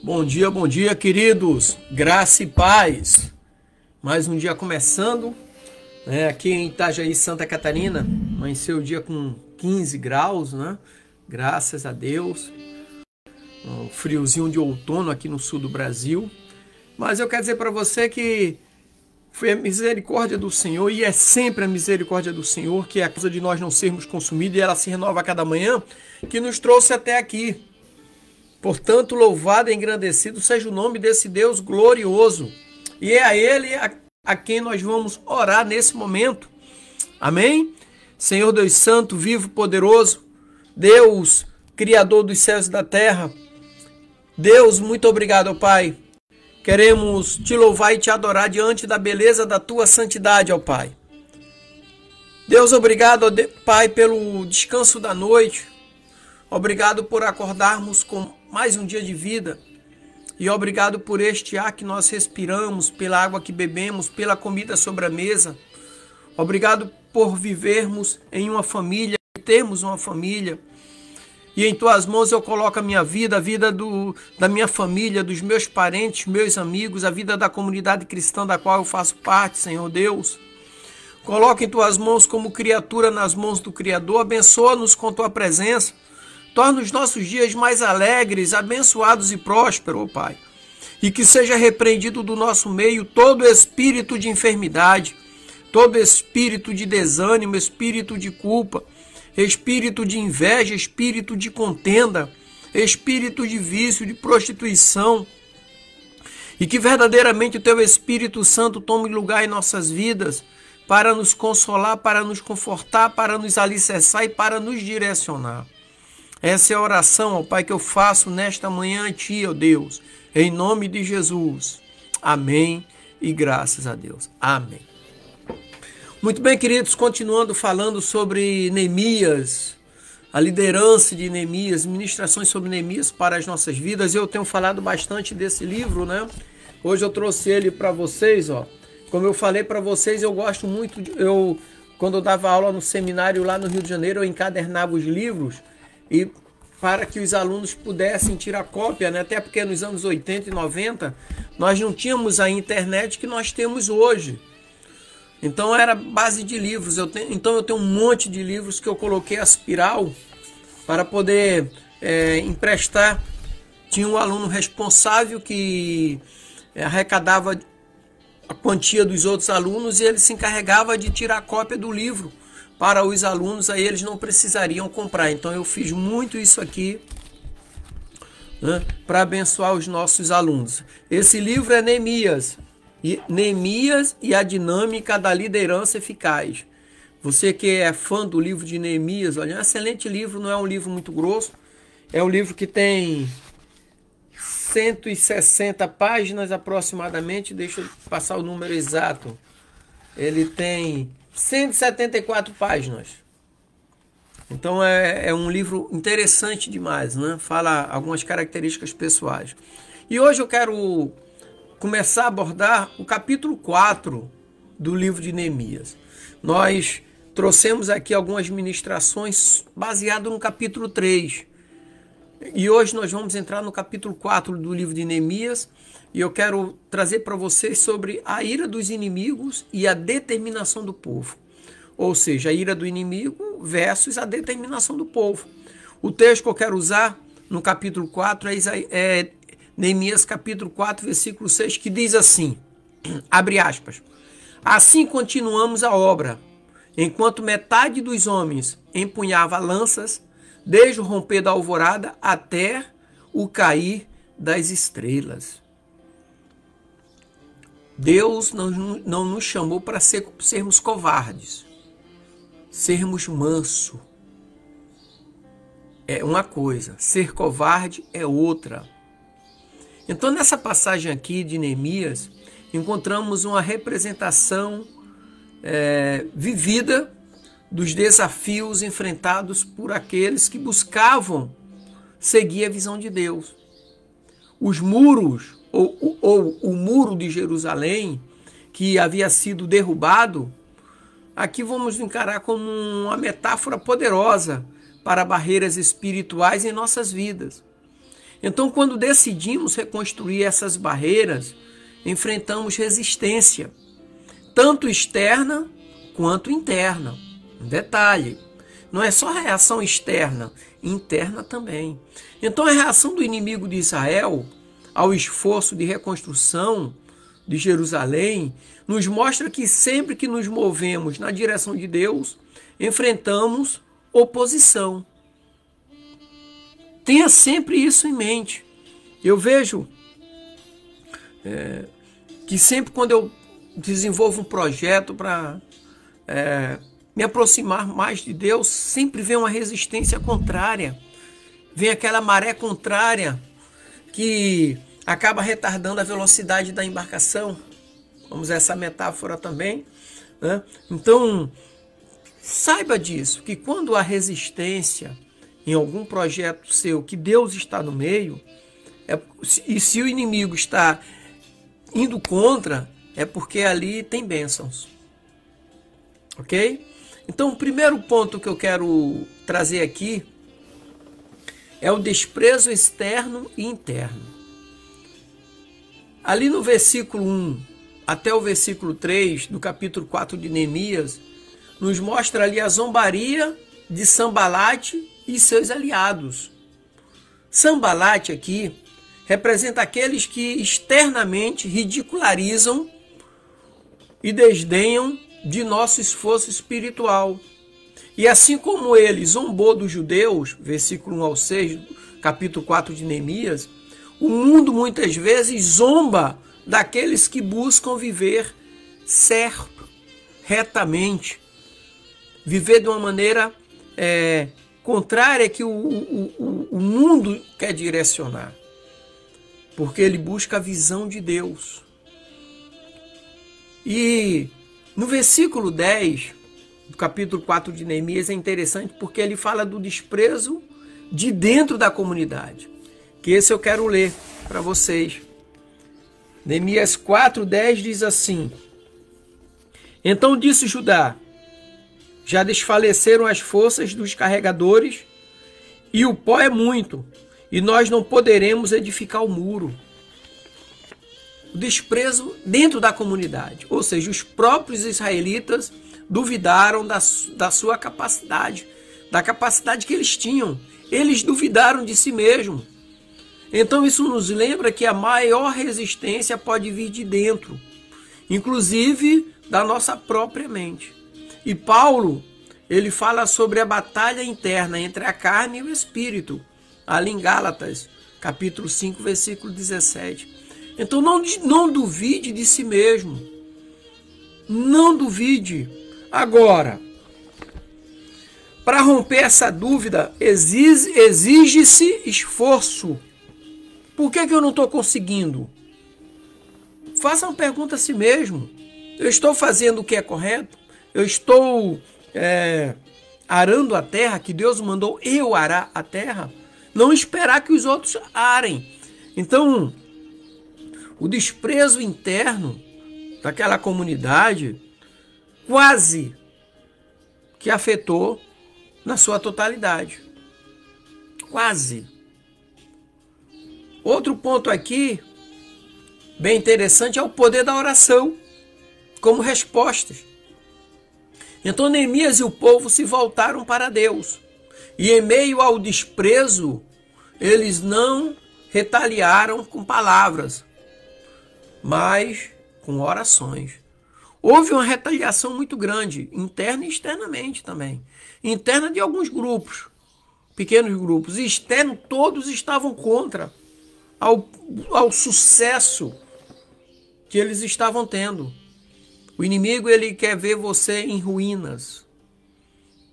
Bom dia, queridos. Graça e paz. Mais um dia começando, né? Aqui em Itajaí, Santa Catarina. Amanheceu o dia com 15 graus, né? Graças a Deus. Um friozinho de outono aqui no sul do Brasil. Mas eu quero dizer para você que foi a misericórdia do Senhor, e é sempre a misericórdia do Senhor, que é a causa de nós não sermos consumidos, e ela se renova a cada manhã, que nos trouxe até aqui. Portanto, louvado e engrandecido seja o nome desse Deus glorioso. E é a Ele a quem nós vamos orar nesse momento. Amém? Senhor Deus Santo, vivo, poderoso, Deus, Criador dos céus e da terra. Deus, muito obrigado, Pai. Queremos te louvar e te adorar diante da beleza da tua santidade, ó Pai. Deus, obrigado, Pai, pelo descanso da noite. Obrigado por acordarmos com mais um dia de vida. E obrigado por este ar que nós respiramos, pela água que bebemos, pela comida sobre a mesa. Obrigado por vivermos em uma família, termos uma família. E em tuas mãos eu coloco a minha vida, a vida da minha família, dos meus parentes, meus amigos, a vida da comunidade cristã da qual eu faço parte, Senhor Deus. Coloca em tuas mãos como criatura nas mãos do Criador. Abençoa-nos com tua presença. Torna os nossos dias mais alegres, abençoados e prósperos, ó Pai. E que seja repreendido do nosso meio todo espírito de enfermidade, todo espírito de desânimo, espírito de culpa, espírito de inveja, espírito de contenda, espírito de vício, de prostituição. E que verdadeiramente o teu Espírito Santo tome lugar em nossas vidas para nos consolar, para nos confortar, para nos alicerçar e para nos direcionar. Essa é a oração, ó Pai, que eu faço nesta manhã a Ti, ó Deus, em nome de Jesus. Amém e graças a Deus. Amém. Muito bem, queridos, continuando falando sobre Neemias, a liderança de Neemias, ministrações sobre Neemias para as nossas vidas. Eu tenho falado bastante desse livro, né? Hoje eu trouxe ele para vocês, ó. Como eu falei para vocês, eu gosto muito, quando eu dava aula no seminário lá no Rio de Janeiro, eu encadernava os livros, e para que os alunos pudessem tirar cópia, né? Até porque nos anos 80 e 90 nós não tínhamos a internet que nós temos hoje. Então era base de livros. Então eu tenho um monte de livros que eu coloquei a espiral para poder emprestar. Tinha um aluno responsável que arrecadava a quantia dos outros alunos e ele se encarregava de tirar cópia do livro para os alunos, aí eles não precisariam comprar. Então eu fiz muito isso aqui, né, para abençoar os nossos alunos. Esse livro é Neemias e a dinâmica da liderança eficaz. Você que é fã do livro de Neemias, olha, é um excelente livro, não é um livro muito grosso, é um livro que tem 160 páginas aproximadamente, deixa eu passar o número exato, ele tem 174 páginas. Então é um livro interessante demais, né? Fala algumas características pessoais. E hoje eu quero começar a abordar o capítulo 4 do livro de Neemias. Nós trouxemos aqui algumas ministrações baseadas no capítulo 3. E hoje nós vamos entrar no capítulo 4 do livro de Neemias. E eu quero trazer para vocês sobre a ira dos inimigos e a determinação do povo. Ou seja, a ira do inimigo versus a determinação do povo. O texto que eu quero usar no capítulo 4 é Neemias capítulo 4, versículo 6, que diz assim, abre aspas, assim continuamos a obra, enquanto metade dos homens empunhava lanças, desde o romper da alvorada até o cair das estrelas. Deus não nos chamou para sermos covardes, sermos manso. É uma coisa, ser covarde é outra. Então, nessa passagem aqui de Neemias, encontramos uma representação vivida dos desafios enfrentados por aqueles que buscavam seguir a visão de Deus. Os muros, ou o muro de Jerusalém, que havia sido derrubado, aqui vamos encarar como uma metáfora poderosa para barreiras espirituais em nossas vidas. Então, quando decidimos reconstruir essas barreiras, enfrentamos resistência, tanto externa quanto interna. Um detalhe, não é só a reação externa, interna também. Então, a reação do inimigo de Israel ao esforço de reconstrução de Jerusalém nos mostra que sempre que nos movemos na direção de Deus, enfrentamos oposição. Tenha sempre isso em mente. Eu vejo que sempre quando eu desenvolvo um projeto para me aproximar mais de Deus, sempre vem uma resistência contrária. Vem aquela maré contrária que acaba retardando a velocidade da embarcação. Vamos usar essa metáfora também, né? Então, saiba disso, que quando há resistência em algum projeto seu, que Deus está no meio, e se o inimigo está indo contra, é porque ali tem bênçãos. Ok? Então, o primeiro ponto que eu quero trazer aqui é o desprezo externo e interno. Ali no versículo 1 até o versículo 3 do capítulo 4 de Neemias, nos mostra ali a zombaria de Sanbalate e seus aliados. Sanbalate aqui representa aqueles que externamente ridicularizam e desdenham de nosso esforço espiritual. E assim como ele zombou dos judeus, versículo 1 ao 6, capítulo 4 de Neemias, o mundo muitas vezes zomba daqueles que buscam viver certo, retamente, viver de uma maneira contrária que o mundo quer direcionar, porque ele busca a visão de Deus. E no versículo 10 do capítulo 4 de Neemias é interessante porque ele fala do desprezo de dentro da comunidade, que esse eu quero ler para vocês. Neemias 4:10 diz assim: Então disse Judá: Já desfaleceram as forças dos carregadores, e o pó é muito, e nós não poderemos edificar o muro. O desprezo dentro da comunidade, ou seja, os próprios israelitas duvidaram da sua capacidade, da capacidade que eles tinham. Eles duvidaram de si mesmos. Então isso nos lembra que a maior resistência pode vir de dentro, inclusive da nossa própria mente. E Paulo, ele fala sobre a batalha interna entre a carne e o espírito, ali em Gálatas, capítulo 5, versículo 17. Então não duvide de si mesmo. Não duvide. Agora, para romper essa dúvida, exige-se esforço. Por que eu não estou conseguindo? Faça uma pergunta a si mesmo. Eu estou fazendo o que é correto? Eu estou arando a terra que Deus mandou eu arar a terra? Não esperar que os outros arem. Então, o desprezo interno daquela comunidade quase que afetou na sua totalidade. Quase. Outro ponto aqui, bem interessante, é o poder da oração como respostas. Então Neemias e o povo se voltaram para Deus. E em meio ao desprezo, eles não retaliaram com palavras, mas com orações. Houve uma retaliação muito grande, interna e externamente também. Interna de alguns grupos, pequenos grupos. E externo, todos estavam contra ao sucesso que eles estavam tendo. O inimigo, ele quer ver você em ruínas.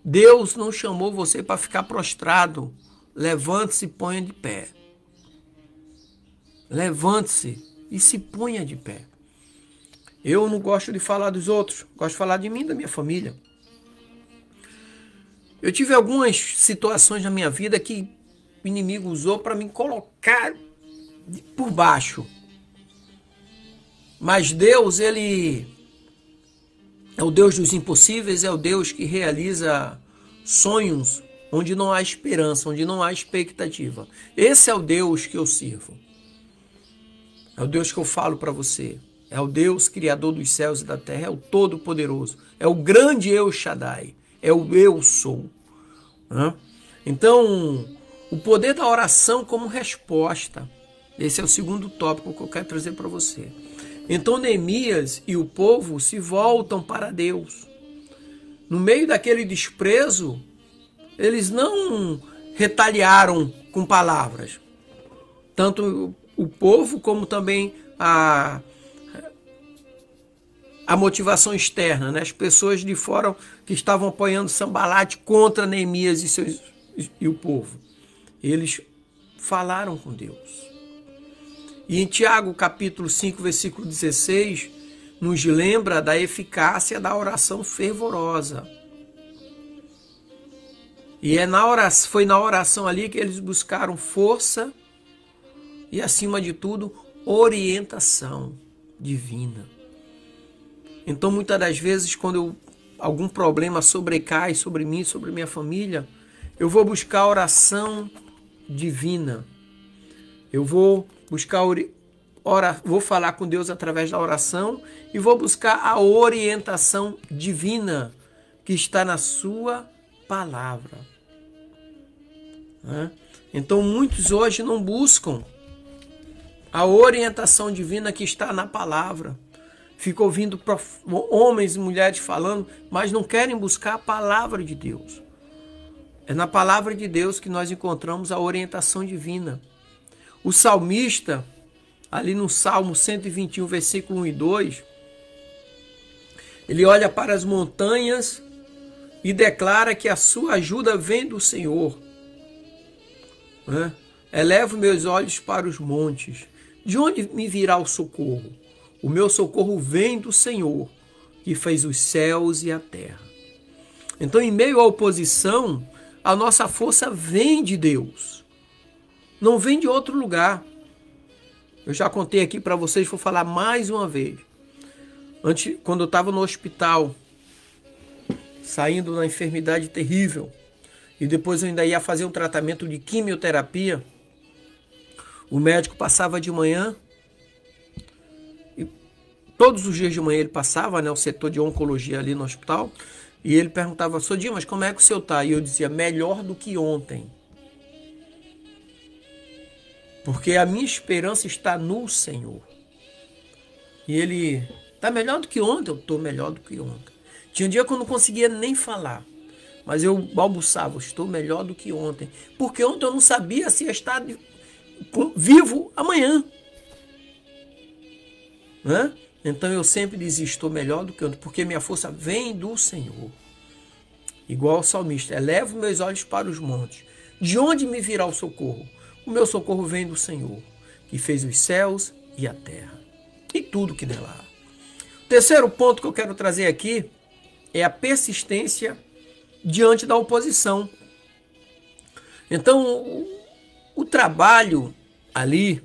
Deus não chamou você para ficar prostrado. Levante-se e ponha de pé. Levante-se e se ponha de pé. Eu não gosto de falar dos outros, gosto de falar de mim e da minha família. Eu tive algumas situações na minha vida que o inimigo usou para me colocar por baixo. Mas Deus, ele é o Deus dos impossíveis, é o Deus que realiza sonhos onde não há esperança, onde não há expectativa. Esse é o Deus que eu sirvo. É o Deus que eu falo para você. É o Deus criador dos céus e da terra, é o Todo-Poderoso, é o grande El Shaddai, é o Eu Sou. Então, o poder da oração como resposta. Esse é o segundo tópico que eu quero trazer para você. Então, Neemias e o povo se voltam para Deus. No meio daquele desprezo, eles não retaliaram com palavras. Tanto o povo como também a motivação externa, né? As pessoas de fora que estavam apoiando Sanbalate contra Neemias e o povo. Eles falaram com Deus. E em Tiago, capítulo 5, versículo 16, nos lembra da eficácia da oração fervorosa. E foi na oração ali que eles buscaram força e, acima de tudo, orientação divina. Então, muitas das vezes, quando algum problema sobrecai sobre mim, sobre minha família, eu vou buscar oração divina. Eu vou buscar vou falar com Deus através da oração e vou buscar a orientação divina que está na sua palavra. Então, muitos hoje não buscam a orientação divina que está na palavra. Fica ouvindo homens e mulheres falando, mas não querem buscar a palavra de Deus. É na palavra de Deus que nós encontramos a orientação divina. O salmista, ali no Salmo 121, versículo 1 e 2, ele olha para as montanhas e declara que a sua ajuda vem do Senhor. Elevo meus olhos para os montes. De onde me virá o socorro? O meu socorro vem do Senhor, que fez os céus e a terra. Então, em meio à oposição, a nossa força vem de Deus. Não vem de outro lugar. Eu já contei aqui para vocês, vou falar mais uma vez. Antes, quando eu estava no hospital, saindo na enfermidade terrível, e depois eu ainda ia fazer um tratamento de quimioterapia, o médico passava de manhã, e todos os dias de manhã ele passava, né, o setor de oncologia ali no hospital, e ele perguntava, Sr. Dimas, como é que o senhor está? E eu dizia, melhor do que ontem. Porque a minha esperança está no Senhor. E ele, está melhor do que ontem? Eu estou melhor do que ontem. Tinha um dia que eu não conseguia nem falar, mas eu balbuçava, estou melhor do que ontem. Porque ontem eu não sabia se ia estar vivo amanhã. Então eu sempre dizia, estou melhor do que ontem, porque minha força vem do Senhor. Igual ao salmista, elevo meus olhos para os montes. De onde me virá o socorro? O meu socorro vem do Senhor, que fez os céus e a terra, e tudo que nela há. O terceiro ponto que eu quero trazer aqui é a persistência diante da oposição. Então, o trabalho ali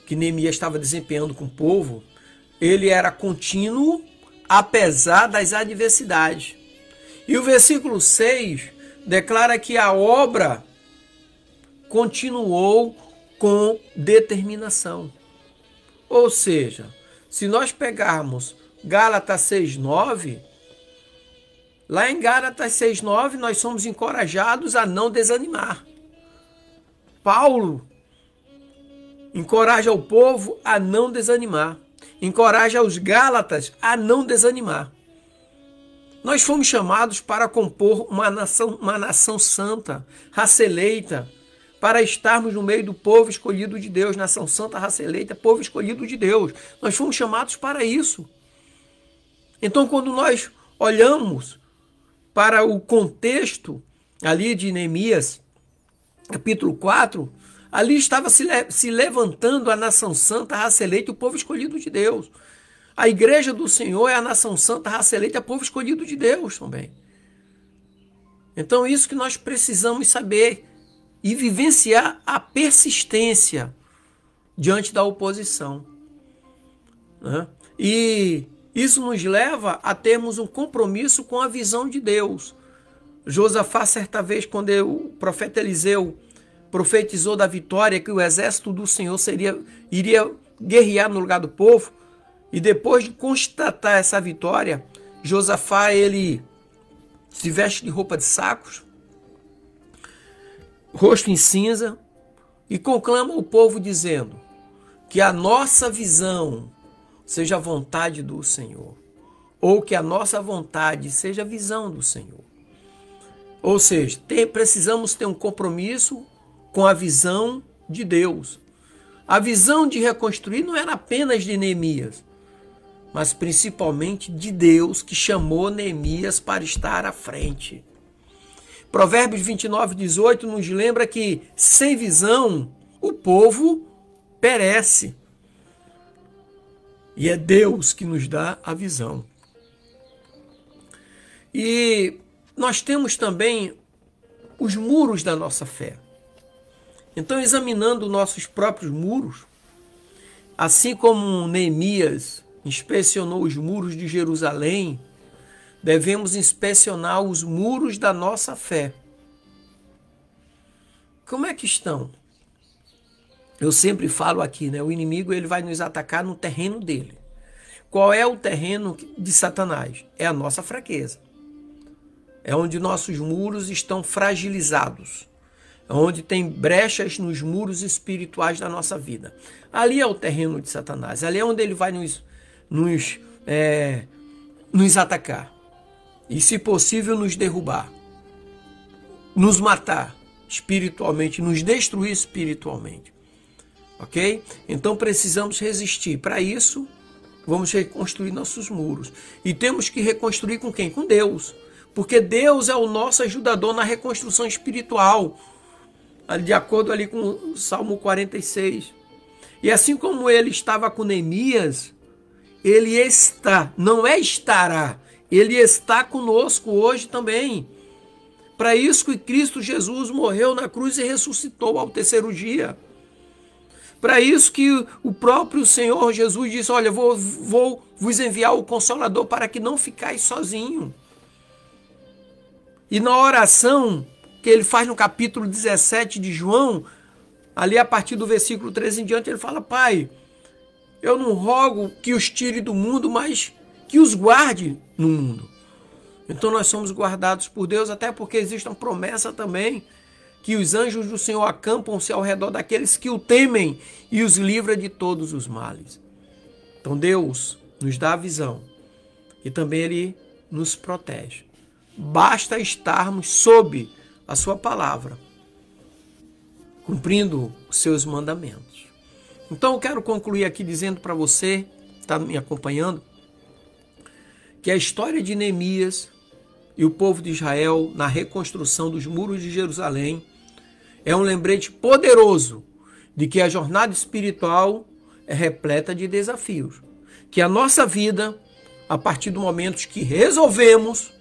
que Neemias estava desempenhando com o povo, ele era contínuo, apesar das adversidades. E o versículo 6 declara que a obra continuou com determinação. Ou seja, se nós pegarmos Gálatas 6:9, lá em Gálatas 6:9 nós somos encorajados a não desanimar. Paulo encoraja o povo a não desanimar. Encoraja os Gálatas a não desanimar. Nós fomos chamados para compor uma nação santa, raça eleita, para estarmos no meio do povo escolhido de Deus, nação santa, raça eleita, povo escolhido de Deus. Nós fomos chamados para isso. Então, quando nós olhamos para o contexto ali de Neemias, capítulo 4, ali estava se levantando a nação santa, a raça eleita, o povo escolhido de Deus. A igreja do Senhor é a nação santa, a raça eleita, o povo escolhido de Deus também. Então, isso que nós precisamos saber e vivenciar a persistência diante da oposição. E isso nos leva a termos um compromisso com a visão de Deus. Josafá, certa vez, quando o profeta Eliseu profetizou da vitória, que o exército do Senhor iria guerrear no lugar do povo, e depois de constatar essa vitória, Josafá, ele se veste de roupa de sacos, rosto em cinza, e conclama o povo dizendo que a nossa visão seja a vontade do Senhor, ou que a nossa vontade seja a visão do Senhor. Ou seja, precisamos ter um compromisso com a visão de Deus. A visão de reconstruir não era apenas de Neemias, mas principalmente de Deus, que chamou Neemias para estar à frente. Provérbios 29:18 nos lembra que sem visão o povo perece. E é Deus que nos dá a visão. E nós temos também os muros da nossa fé. Então, examinando nossos próprios muros, assim como Neemias inspecionou os muros de Jerusalém, devemos inspecionar os muros da nossa fé. Como é que estão? Eu sempre falo aqui, né? O inimigo, ele vai nos atacar no terreno dele. Qual é o terreno de Satanás? É a nossa fraqueza. É onde nossos muros estão fragilizados. É onde tem brechas nos muros espirituais da nossa vida. Ali é o terreno de Satanás. Ali é onde ele vai nos atacar. E, se possível, nos derrubar. Nos matar espiritualmente, nos destruir espiritualmente. Ok? Então precisamos resistir. Para isso, vamos reconstruir nossos muros. E temos que reconstruir com quem? Com Deus. Porque Deus é o nosso ajudador na reconstrução espiritual. De acordo ali com o Salmo 46. E assim como ele estava com Neemias, ele está, não é estará, ele está conosco hoje também. Para isso que Cristo Jesus morreu na cruz e ressuscitou ao terceiro dia. Para isso que o próprio Senhor Jesus disse, olha, vou vos enviar o Consolador para que não ficais sozinho. E na oração que ele faz no capítulo 17 de João, ali a partir do versículo 13 em diante, ele fala, Pai, eu não rogo que os tire do mundo, mas que os guarde no mundo. Então nós somos guardados por Deus, até porque existe uma promessa também, que os anjos do Senhor acampam-se ao redor daqueles que o temem e os livra de todos os males. Então Deus nos dá a visão e também Ele nos protege. Basta estarmos sob a sua palavra, cumprindo os seus mandamentos. Então eu quero concluir aqui dizendo para você, que está me acompanhando, que a história de Neemias e o povo de Israel na reconstrução dos muros de Jerusalém é um lembrete poderoso de que a jornada espiritual é repleta de desafios. Que a nossa vida, a partir do momento que resolvemos,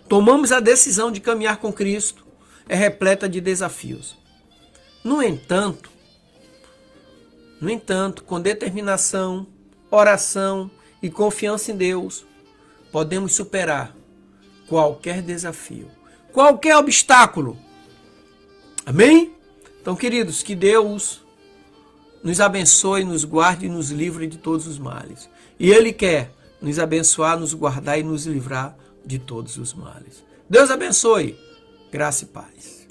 tomamos a decisão de caminhar com Cristo, é repleta de desafios. No entanto, com determinação, oração e confiança em Deus, podemos superar qualquer desafio, qualquer obstáculo. Amém? Então, queridos, que Deus nos abençoe, nos guarde e nos livre de todos os males. E Ele quer nos abençoar, nos guardar e nos livrar de todos os males. Deus abençoe. Graça e paz.